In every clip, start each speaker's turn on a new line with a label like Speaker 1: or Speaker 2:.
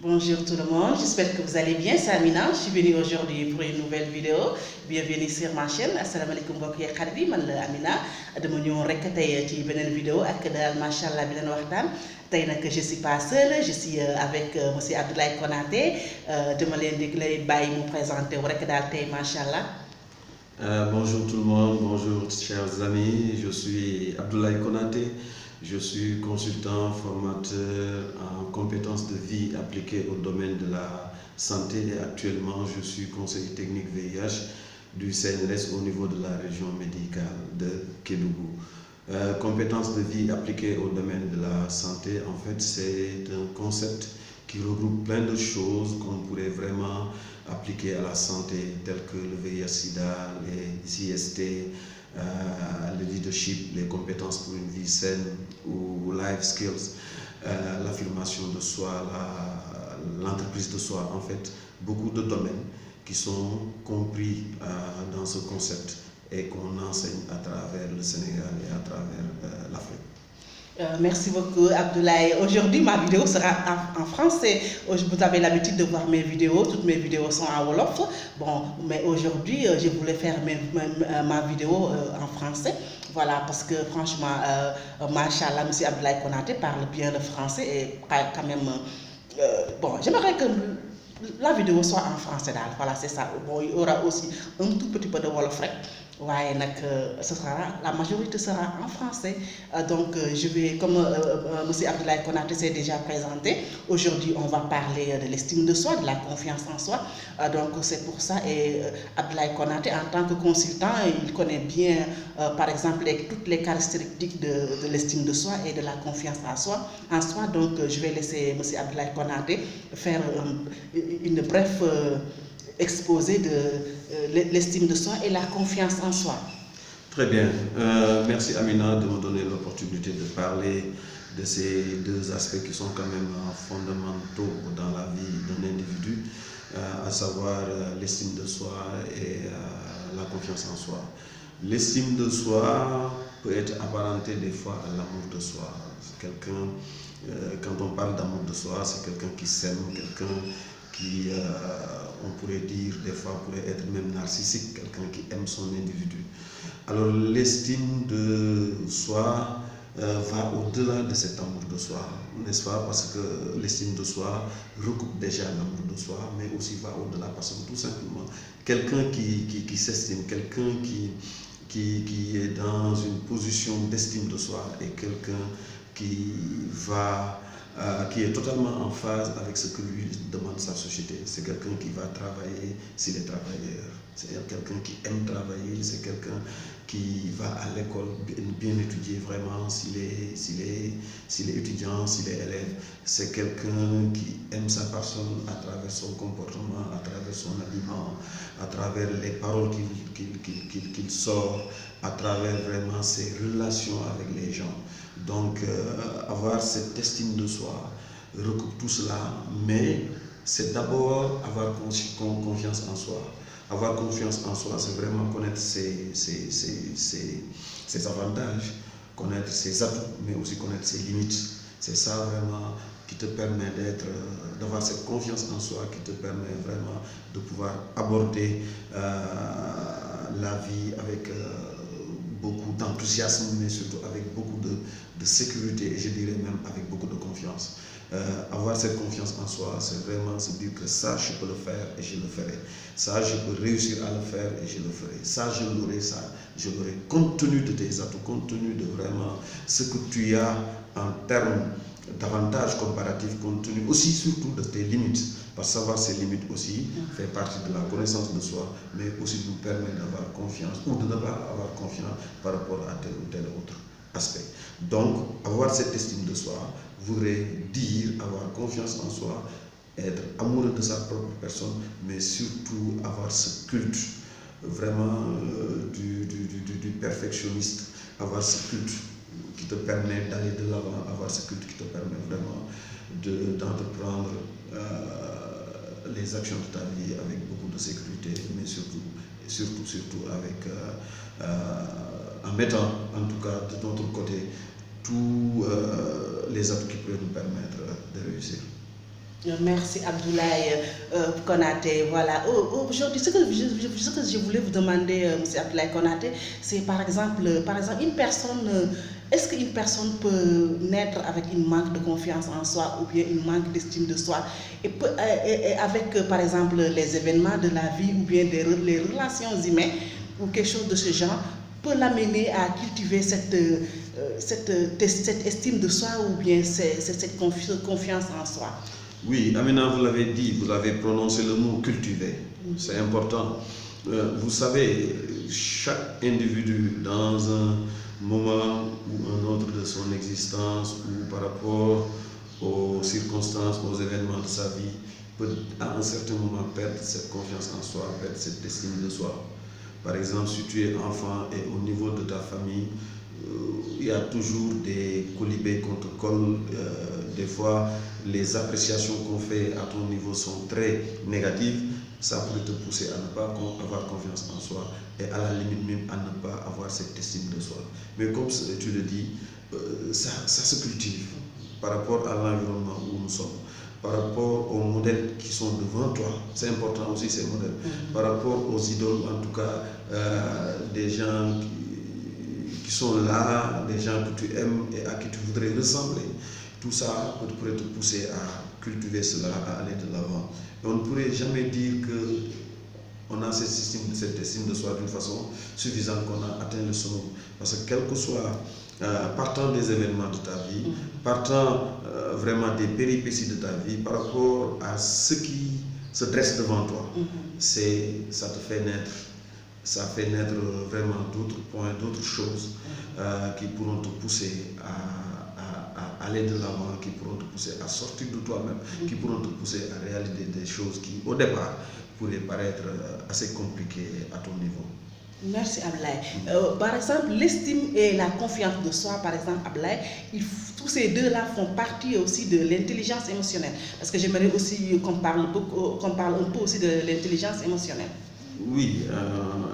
Speaker 1: Bonjour tout le monde, j'espère que vous allez bien, c'est Amina. Je suis venue aujourd'hui pour une nouvelle vidéo. Bienvenue sur ma chaîne. Assalamu alaikum mbokk yi xarit yi, man la Amina. Dama ñëw rek tey ci beneen vidéo ak daal machallah bi leen waxtaan. Tey nag je suis pas seule, je suis avec monsieur Abdoulaye Konaté. Dama leen di lay bàyyi mu présenté wu rek daal tey machallah.
Speaker 2: Bonjour tout le monde, bonjour chers amis, je suis Abdoulaye Konaté, je suis consultant, formateur en compétences de vie appliquées au domaine de la santé et actuellement je suis conseiller technique VIH du CNRS au niveau de la région médicale de Kédougou. Compétences de vie appliquées au domaine de la santé, en fait c'est un concept qui regroupe plein de choses qu'on pourrait vraiment appliquer à la santé, telles que le VIH-Sida, les IST, le leadership, les compétences pour une vie saine ou life skills, l'affirmation de soi, l'entreprise de soi, en fait, beaucoup de domaines qui sont compris dans ce concept et qu'on enseigne à travers le Sénégal et à travers l'Afrique.
Speaker 1: Merci beaucoup Abdoulaye. Aujourd'hui ma vidéo sera en français. Vous avez l'habitude de voir mes vidéos, toutes mes vidéos sont en Wolof. Bon, mais aujourd'hui je voulais faire ma vidéo en français. Voilà, parce que franchement, machallah, monsieur Abdoulaye Konaté parle bien le français et quand même, bon, j'aimerais que la vidéo soit en français. Voilà, c'est ça. Bon, il y aura aussi un tout petit peu de Wolof. Ouais, la majorité sera en français. Donc, je vais, comme monsieur Abdoulaye Konaté s'est déjà présenté, aujourd'hui on va parler de l'estime de soi, de la confiance en soi. Donc, c'est pour ça. Et Abdoulaye Konaté, en tant que consultant, il connaît bien, par exemple, toutes les caractéristiques de l'estime de soi et de la confiance en soi. Donc, je vais laisser monsieur Abdoulaye Konaté faire une brève exposé de l'estime de soi et la confiance en soi.
Speaker 2: Très bien. Merci Amina de me donner l'opportunité de parler de ces deux aspects qui sont quand même fondamentaux dans la vie d'un individu, à savoir l'estime de soi et la confiance en soi. L'estime de soi peut être apparentée des fois à l'amour de soi. Quand on parle d'amour de soi, c'est quelqu'un qui s'aime, quelqu'un qui, on pourrait dire, des fois pourrait être même narcissique, quelqu'un qui aime son individu. Alors l'estime de soi va au-delà de cet amour de soi, n'est-ce pas? Parce que l'estime de soi recoupe déjà l'amour de soi, mais aussi va au-delà parce que tout simplement, quelqu'un qui s'estime, quelqu'un qui est dans une position d'estime de soi et quelqu'un qui est totalement en phase avec ce que lui demande sa société. C'est quelqu'un qui va travailler s'il est travailleur. C'est quelqu'un qui aime travailler. C'est quelqu'un qui va à l'école bien étudier vraiment s'il est étudiant, s'il est élève. C'est quelqu'un qui aime sa personne à travers son comportement, à travers son habillement, à travers les paroles qu'il sort, à travers vraiment ses relations avec les gens. Donc, avoir cette estime de soi recoupe tout cela, mais c'est d'abord avoir confiance en soi. Avoir confiance en soi, c'est vraiment connaître ses avantages, connaître ses atouts, mais aussi connaître ses limites. C'est ça vraiment qui te permet d'avoir cette confiance en soi, qui te permet vraiment de pouvoir aborder la vie avec beaucoup d'enthousiasme, mais surtout avec beaucoup de sécurité et je dirais même avec beaucoup de confiance. Avoir cette confiance en soi, c'est vraiment se dire que ça, je peux le faire et je le ferai. Ça, je peux réussir à le faire et je le ferai. Ça, je l'aurai, je l'aurai. Compte tenu de tes atouts, compte tenu de vraiment ce que tu as en termes d'avantages comparatifs, compte tenu aussi surtout de tes limites. Parce que savoir ses limites aussi fait partie de la connaissance de soi, mais aussi nous permet d'avoir confiance ou de ne pas avoir confiance par rapport à tel ou tel autre aspect. Donc, avoir cette estime de soi voudrait dire avoir confiance en soi, être amoureux de sa propre personne, mais surtout avoir ce culte vraiment du perfectionniste, avoir ce culte qui te permet d'aller de l'avant, avoir ce culte qui te permet vraiment d'entreprendre les actions de ta vie avec beaucoup de sécurité, mais surtout avec, en mettant en tout cas de notre côté tous les atouts qui pourraient nous permettre de réussir.
Speaker 1: Merci Abdoulaye Konaté. Voilà. Aujourd'hui, ce que je voulais vous demander, M. Abdoulaye Konaté, c'est par exemple, une personne, est-ce qu'une personne peut naître avec une manque de confiance en soi ou bien une manque d'estime de soi et avec, par exemple, les événements de la vie ou bien les relations humaines ou quelque chose de ce genre, peut l'amener à cultiver cette estime de soi ou bien cette confiance en soi?
Speaker 2: Oui, Amina, vous l'avez dit, vous avez prononcé le mot cultiver. C'est important. Vous savez, chaque individu dans un moment ou un autre de son existence ou par rapport aux circonstances, aux événements de sa vie, peut à un certain moment perdre cette confiance en soi, perdre cette estime de soi. Par exemple, si tu es enfant et au niveau de ta famille, il y a toujours des colibés qu'on te colle. Des fois, les appréciations qu'on fait à ton niveau sont très négatives. Ça pourrait te pousser à ne pas avoir confiance en soi et à la limite même à ne pas avoir cette estime de soi. Mais comme tu le dis, ça se cultive par rapport à l'environnement où nous sommes, par rapport aux modèles qui sont devant toi. C'est important aussi ces modèles. Par rapport aux idoles, en tout cas, des gens qui sont là, des gens que tu aimes et à qui tu voudrais ressembler. Tout ça pourrait te pousser à cultiver cela, à aller de l'avant. Et on ne pourrait jamais dire qu'on a cette estime de soi d'une façon suffisante, qu'on a atteint le sommet. Parce que quel que soit, partant des événements de ta vie, partant vraiment des péripéties de ta vie, par rapport à ce qui se dresse devant toi, ça te fait naître. Ça fait naître vraiment d'autres points, d'autres choses qui pourront te pousser à aller de l'avant, qui pourront te pousser à sortir de toi-même, qui pourront te pousser à réaliser des choses qui, au départ, pourraient paraître assez compliquées à ton niveau.
Speaker 1: Merci Abdoulaye. Par exemple, l'estime et la confiance de soi, par exemple, Abdoulaye, tous ces deux-là font partie aussi de l'intelligence émotionnelle. Parce que j'aimerais aussi qu'on parle un peu aussi de l'intelligence émotionnelle.
Speaker 2: Oui,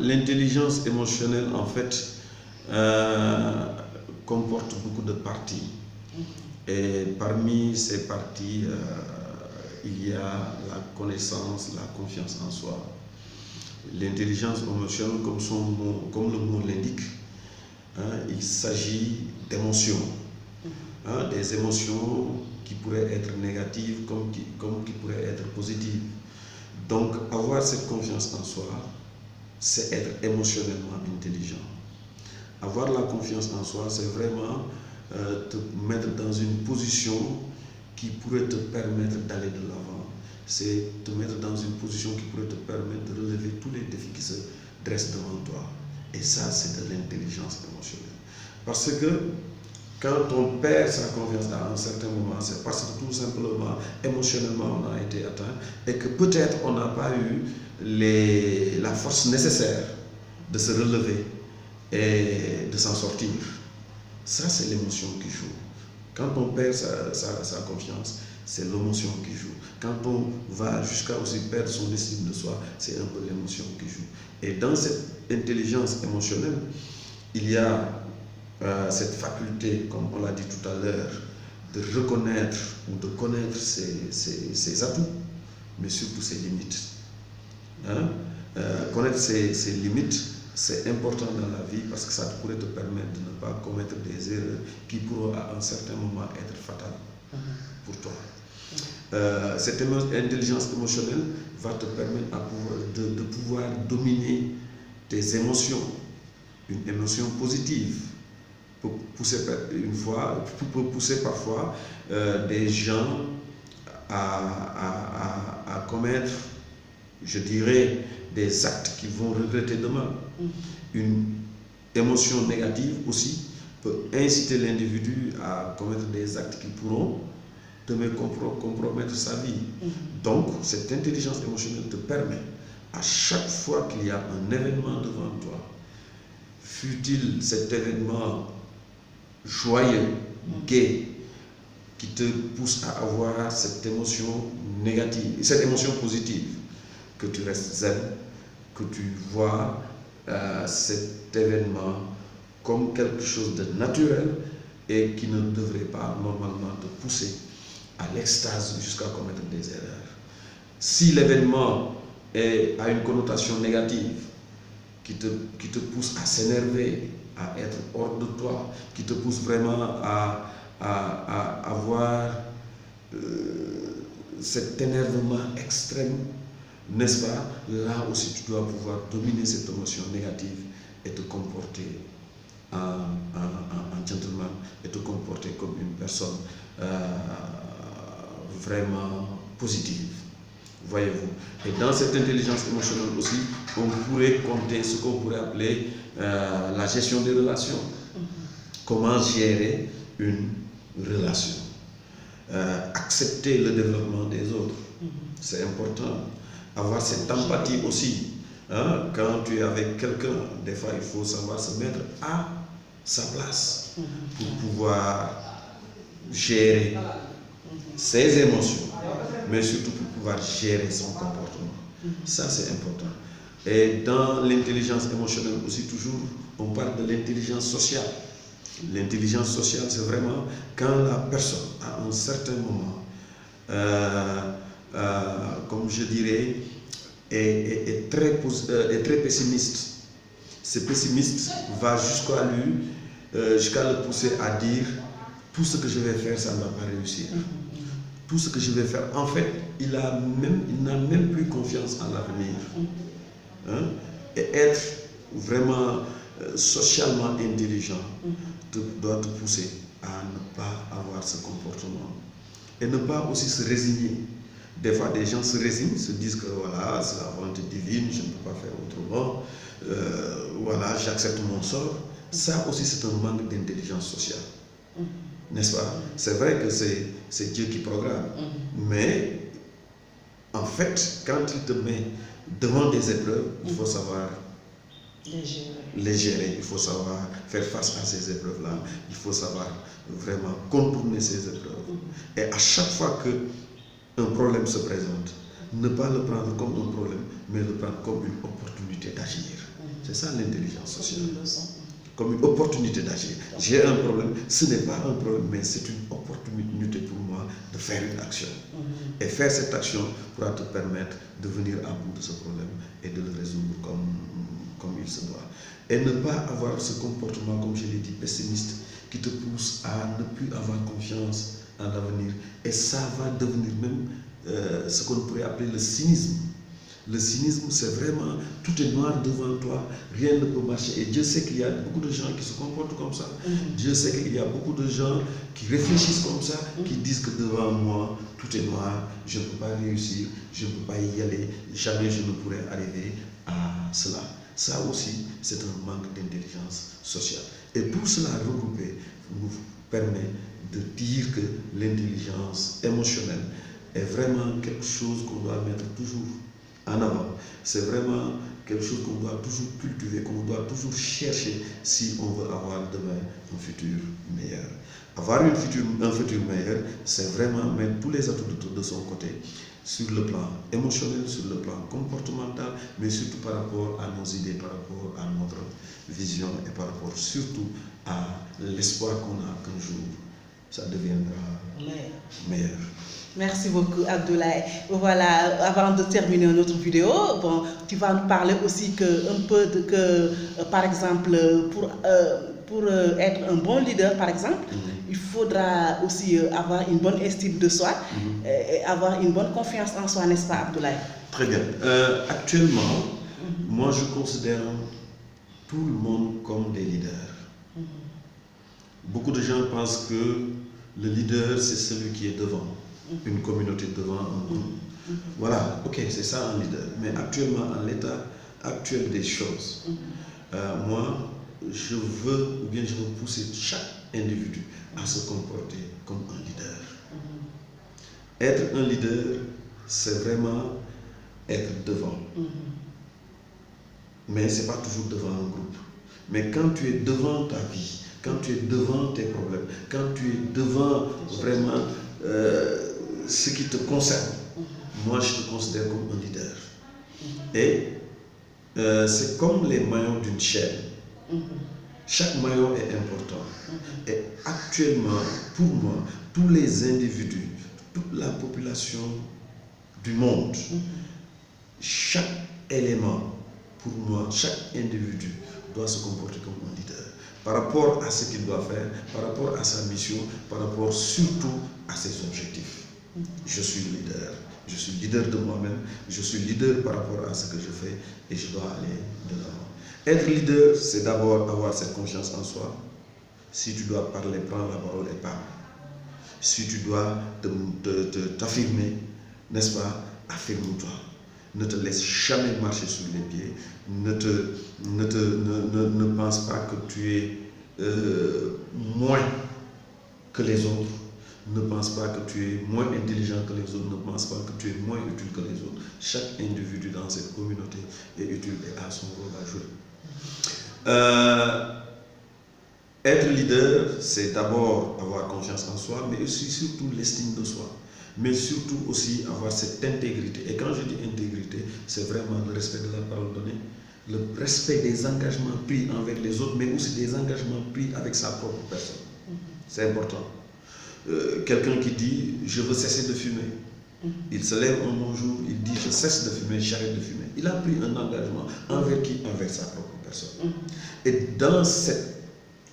Speaker 2: l'intelligence émotionnelle, en fait, comporte beaucoup de parties. Et parmi ces parties, il y a la connaissance, la confiance en soi. L'intelligence émotionnelle, comme le mot l'indique, il s'agit d'émotions. Des émotions qui pourraient être négatives comme qui pourraient être positives. Donc, avoir cette confiance en soi, c'est être émotionnellement intelligent. Avoir la confiance en soi, c'est vraiment te mettre dans une position qui pourrait te permettre d'aller de l'avant. C'est te mettre dans une position qui pourrait te permettre de relever tous les défis qui se dressent devant toi. Et ça, c'est de l'intelligence émotionnelle. Parce que quand on perd sa confiance à un certain moment, c'est parce que tout simplement, émotionnellement, on a été atteint et que peut-être on n'a pas eu la force nécessaire de se relever et de s'en sortir. Ça, c'est l'émotion qui joue. Quand on perd sa confiance, c'est l'émotion qui joue. Quand on va jusqu'à aussi perdre son estime de soi, c'est un peu l'émotion qui joue. Et dans cette intelligence émotionnelle, il y a cette faculté, comme on l'a dit tout à l'heure, de reconnaître ou de connaître ses atouts, mais surtout ses limites. Connaître ses limites, c'est important dans la vie parce que ça pourrait te permettre de ne pas commettre des erreurs qui pourront à un certain moment être fatales pour toi. Cette intelligence émotionnelle va te permettre de pouvoir dominer tes émotions, une émotion positive. Peut pousser parfois des gens à commettre, je dirais, des actes qu'ils vont regretter demain. Une émotion négative aussi peut inciter l'individu à commettre des actes qui pourront demain compromettre sa vie. Donc, cette intelligence émotionnelle te permet, à chaque fois qu'il y a un événement devant toi, fût-il cet événement joyeux, gai, qui te pousse à avoir cette émotion négative, cette émotion positive, que tu restes zen, que tu vois cet événement comme quelque chose de naturel et qui ne devrait pas normalement te pousser à l'extase jusqu'à commettre des erreurs. Si l'événement a une connotation négative, qui te pousse à s'énerver, à être hors de toi, qui te pousse vraiment à avoir cet énervement extrême, n'est-ce pas? Là aussi, tu dois pouvoir dominer cette émotion négative et te comporter en gentleman et te comporter comme une personne vraiment positive. Voyez-vous. Et dans cette intelligence émotionnelle aussi, on pourrait compter ce qu'on pourrait appeler la gestion des relations. Comment gérer une relation. Accepter le développement des autres. C'est important. Avoir cette empathie aussi. Hein? Quand tu es avec quelqu'un, des fois il faut savoir se mettre à sa place pour pouvoir gérer ses émotions, mais surtout pour pouvoir gérer son comportement. Ça, c'est important. Et dans l'intelligence émotionnelle aussi, toujours, on parle de l'intelligence sociale. L'intelligence sociale, c'est vraiment quand la personne, à un certain moment, comme je dirais, est très pessimiste. Ce pessimiste va jusqu'à le pousser à dire tout ce que je vais faire, ça ne va pas réussir. Tout ce que je vais faire, en fait, il n'a même plus confiance en l'avenir. Hein? Et être vraiment socialement intelligent doit te pousser à ne pas avoir ce comportement. Et ne pas aussi se résigner. Des fois, des gens se résignent, se disent que voilà, c'est la volonté divine, je ne peux pas faire autrement. Voilà, j'accepte mon sort. Ça aussi, c'est un manque d'intelligence sociale. N'est-ce pas? C'est vrai que c'est Dieu qui programme. Mais, en fait, quand il te met devant des épreuves, il faut savoir les gérer. Il faut savoir faire face à ces épreuves-là. Il faut savoir vraiment contourner ces épreuves. Et à chaque fois qu'un problème se présente, ne pas le prendre comme un problème, mais le prendre comme une opportunité d'agir. C'est ça l'intelligence sociale. Comme une opportunité d'agir. J'ai un problème, ce n'est pas un problème, mais c'est une opportunité pour moi de faire une action. Et faire cette action pourra te permettre de venir à bout de ce problème et de le résoudre comme il se doit. Et ne pas avoir ce comportement, comme je l'ai dit, pessimiste, qui te pousse à ne plus avoir confiance en l'avenir. Et ça va devenir même ce qu'on pourrait appeler le cynisme. Le cynisme, c'est vraiment, tout est noir devant toi, rien ne peut marcher. Et Dieu sait qu'il y a beaucoup de gens qui se comportent comme ça. Dieu sait qu'il y a beaucoup de gens qui réfléchissent comme ça, qui disent que devant moi, tout est noir, je ne peux pas réussir, je ne peux pas y aller, jamais je ne pourrai arriver à cela. Ça aussi, c'est un manque d'intelligence sociale. Et tout cela regroupé nous permet de dire que l'intelligence émotionnelle est vraiment quelque chose qu'on doit mettre toujours en avant. C'est vraiment quelque chose qu'on doit toujours cultiver, qu'on doit toujours chercher si on veut avoir demain un futur meilleur. Avoir un futur meilleur, c'est vraiment mettre tous les atouts de son côté, sur le plan émotionnel, sur le plan comportemental, mais surtout par rapport à nos idées, par rapport à notre vision et par rapport surtout à l'espoir qu'on a qu'un jour, ça deviendra meilleur.
Speaker 1: Merci beaucoup, Abdoulaye. Voilà, avant de terminer notre vidéo, bon, tu vas nous parler aussi par exemple, pour être un bon leader, par exemple, il faudra aussi avoir une bonne estime de soi et avoir une bonne confiance en soi, n'est-ce pas, Abdoulaye?
Speaker 2: Très bien. Actuellement, moi, je considère tout le monde comme des leaders. Beaucoup de gens pensent que le leader, c'est celui qui est devant. Une communauté devant un groupe. Voilà, ok, c'est ça un leader. Mais actuellement, en l'état actuel des choses, moi, je veux pousser chaque individu à se comporter comme un leader. Être un leader, c'est vraiment être devant. Mais ce n'est pas toujours devant un groupe. Mais quand tu es devant ta vie, quand tu es devant tes problèmes, quand tu es devant vraiment ce qui te concerne, moi je te considère comme un leader. Et c'est comme les maillons d'une chaîne. Chaque maillon est important. Et actuellement, pour moi, tous les individus, toute la population du monde. Chaque élément, pour moi, chaque individu doit se comporter comme un leader par rapport à ce qu'il doit faire, par rapport à sa mission, par rapport surtout à ses objectifs. Je suis leader. Je suis leader de moi-même, je suis leader par rapport à ce que je fais et je dois aller de l'avant. Être leader, c'est d'abord avoir cette confiance en soi. Si tu dois parler, prends la parole et parle. Si tu dois t'affirmer, n'est-ce pas, affirme-toi. Ne te laisse jamais marcher sur les pieds. Ne pense pas que tu es moins que les autres. Ne pense pas que tu es moins intelligent que les autres, ne pense pas que tu es moins utile que les autres. Chaque individu dans cette communauté est utile et a son rôle à jouer. Être leader, c'est d'abord avoir confiance en soi, mais aussi surtout l'estime de soi. Mais surtout aussi avoir cette intégrité. Et quand je dis intégrité, c'est vraiment le respect de la parole donnée, le respect des engagements pris envers les autres, mais aussi des engagements pris avec sa propre personne. C'est important. Quelqu'un qui dit « je veux cesser de fumer ». Il se lève un bon jour, il dit « je cesse de fumer, j'arrête de fumer ». Il a pris un engagement envers qui? Envers sa propre personne. Et dans cette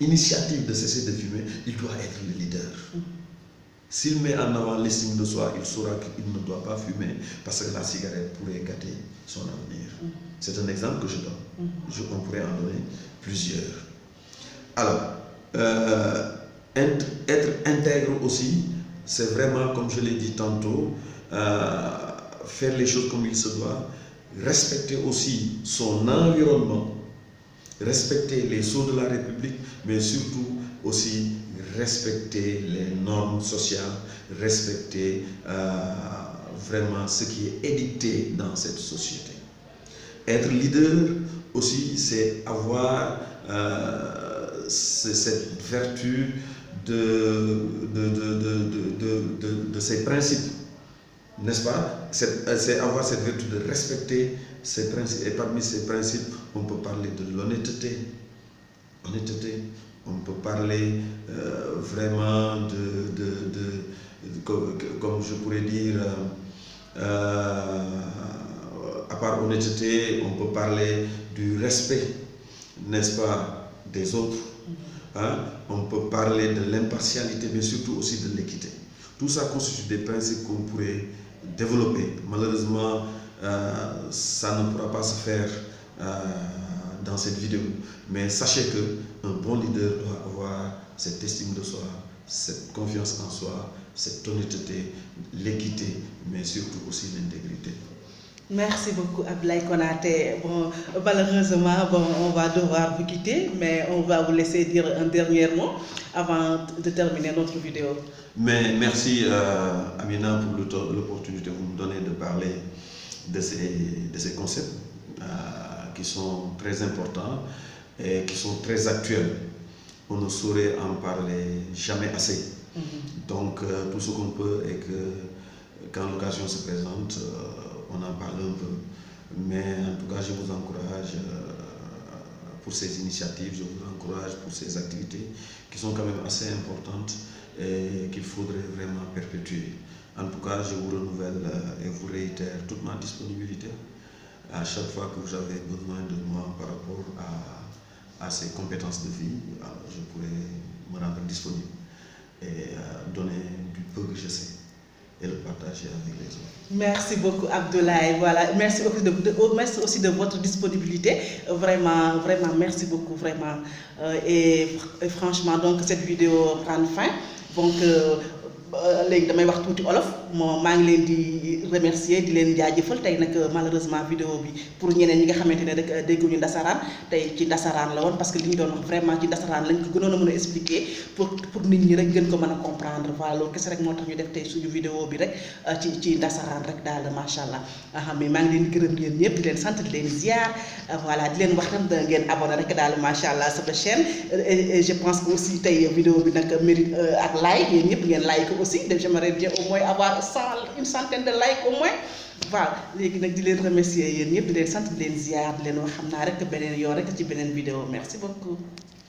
Speaker 2: initiative de cesser de fumer, il doit être le leader. S'il met en avant l'estime de soi, il saura qu'il ne doit pas fumer parce que la cigarette pourrait gâter son avenir. C'est un exemple que je donne. On pourrait en donner plusieurs. Alors, être intègre aussi, c'est vraiment, comme je l'ai dit tantôt, faire les choses comme il se doit, respecter aussi son environnement, respecter les sceaux de la République, mais surtout aussi respecter les normes sociales, respecter vraiment ce qui est édicté dans cette société. Être leader aussi, c'est avoir cette vertu de ces principes, n'est-ce pas? C'est avoir cette vertu de respecter ces principes. Et parmi ces principes, on peut parler de l'honnêteté. On peut parler vraiment comme je pourrais dire, à part honnêteté, on peut parler du respect, n'est-ce pas, des autres. On peut parler de l'impartialité, mais surtout aussi de l'équité. Tout ça constitue des principes qu'on pourrait développer. Malheureusement, ça ne pourra pas se faire dans cette vidéo. Mais sachez qu'un bon leader doit avoir cette estime de soi, cette confiance en soi, cette honnêteté, l'équité, mais surtout aussi l'intégrité.
Speaker 1: Merci beaucoup Abdoulaye Konaté. Bon, malheureusement, on va devoir vous quitter, mais on va vous laisser dire un dernier mot avant de terminer notre vidéo.
Speaker 2: Mais merci Amina pour l'opportunité que vous me donnez de parler de ces concepts qui sont très importants et qui sont très actuels. On ne saurait en parler jamais assez. Donc tout ce qu'on peut est que quand l'occasion se présente, on en parle un peu. Mais en tout cas, je vous encourage pour ces initiatives, je vous encourage pour ces activités qui sont quand même assez importantes et qu'il faudrait vraiment perpétuer. En tout cas, je vous renouvelle et vous réitère toute ma disponibilité à chaque fois que vous avez besoin de moi par rapport à ces compétences de vie. Je pourrais me rendre disponible et donner du peu que je sais et le partager avec les autres.
Speaker 1: Merci beaucoup Abdoulaye. Voilà, merci aussi de votre disponibilité. Vraiment, merci beaucoup, vraiment. Et franchement, donc cette vidéo prend fin. Donc, léegi damay wax tuuti olof maa ngi leen di remercier di leen jaajëfal tey nag malheureusement vidéo bi pour ñeneen ñi nga xamante ne rek dégguñu ndasaraan tey ci ndasaraan la woon parce que li ñu doon wax vraiment ci ndasaraan lañ ko gënoon a mën a expliquer pour nit ñi rek gën ko mën a comprendre voilà loolu kese rek moo tax ñu def tey suñu vidéo bi rek ci ndasaraan rek daal macha allah mais maa ngi leen di gërëm yéen ñëpp di leen sant di leen ziar voilà di leen wax tam da ngeen abonné rek daal macha allah sama chaîne et je pense que aussi tey vidéo bi nag mérite ak like yéen ñëpp ngeen like aussi j'aimerais bien au moins avoir une centaine de likes au moins voilà léegi nag di leen remercier yéen ñëpp di leen sant di leen ziar di leen wax xam naa rek beneen yoon rek ci beneen vidéo merci beaucoup.